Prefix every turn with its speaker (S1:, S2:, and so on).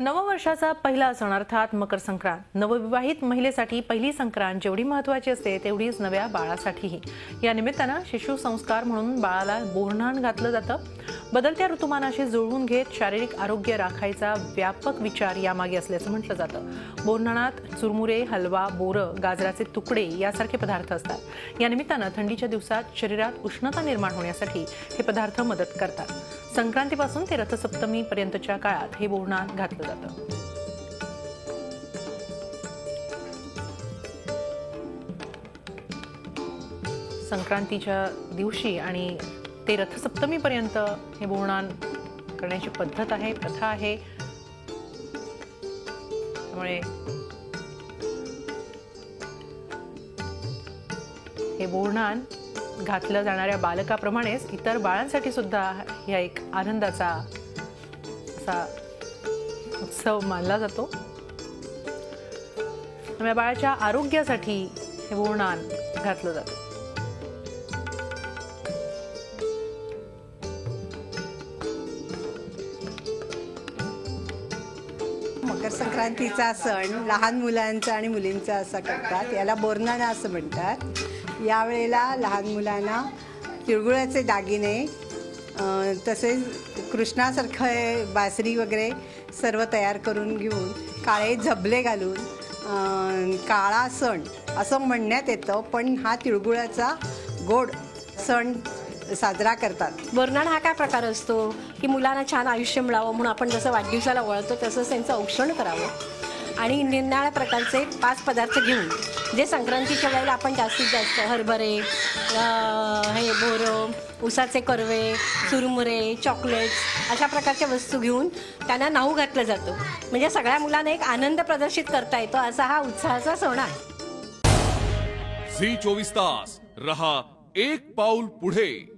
S1: नववर्षाचा पहिला सण अर्थात मकर संक्रांत नवविवाहित महिलेसाठी पहिली संक्रांत जेवढी महत्त्वाची असते तेवढीच नव्या बाळासाठीही। या निमित्तानं शिशु संस्कार म्हणून बाळाला बोरन्हाण घातलं जातं। बदलत्या ऋतुमानाशी जुळवून घेत शारीरिक आरोग्य राखायचा व्यापक विचार यामागे असल्याचं म्हटलं जातं। बोरन्हाणात चुरमुरे, हलवा, बोरं, गाजराचे तुकडे यासारखे पदार्थ असतात। या निमित्तानं थंडीच्या दिवसात शरीरात उष्णता निर्माण होण्यासाठी हे पदार्थ मदत करतात। संक्रांतीपासून ते रथसप्तमी पर्यंतच्या काळात हे बोरन्हाण घातलं जातं। संक्रांतीच्या दिवशी आणि ते रथसप्तमी पर्यंत हे बोरन्हाण करण्याची पद्धत आहे, प्रथा आहे। त्यामुळे हे बोरन्हाण घातलं जाणाऱ्या बालकाप्रमाणेच इतर बाळांसाठी सुद्धा हा एक आनंदाचा असा उत्सव मानला जातो। या बाळाच्या आरोग्यासाठी हे बोरन्हाण घातलं जातं।
S2: मकर संक्रांतीचा सण लहान मुलांचा आणि मुलींचा असा करतात। याला बोरन्हाण असं म्हणतात। यावेळेला लहान मुलांना तिळगुळाचे दागिने तसेच कृष्णासारखे बासरी वगैरे सर्व तयार करून घेऊन काळे झबले घालून काळा सण असं म्हणण्यात येतं, पण हा तिळगुळाचा गोड सण साजरा करतात।
S3: बोरन्हाण हा काय प्रकार असतो की मुलांना छान आयुष्य मिळावं म्हणून आपण जसं वाढदिवसाला वळतो तसंच त्यांचं औक्षण करावं आणि निरनिराळ्या प्रकारचे 5 पदार्थ घेऊन जे संक्रांतीच्या वेळेला आपण जास्तीत जास्त हरभरे, हे बोरं, उसाचे कर्वे, चुरमुरे, चॉकलेट्स अशा प्रकारच्या वस्तू घेऊन त्यांना न्हाऊ घातलं जातं। म्हणजे सगळ्या मुलांना एक आनंद प्रदर्शित करता येतो असा हा उत्साहाचा सण आहे।
S4: झी 24 तास रहा एक पाऊल पुढे।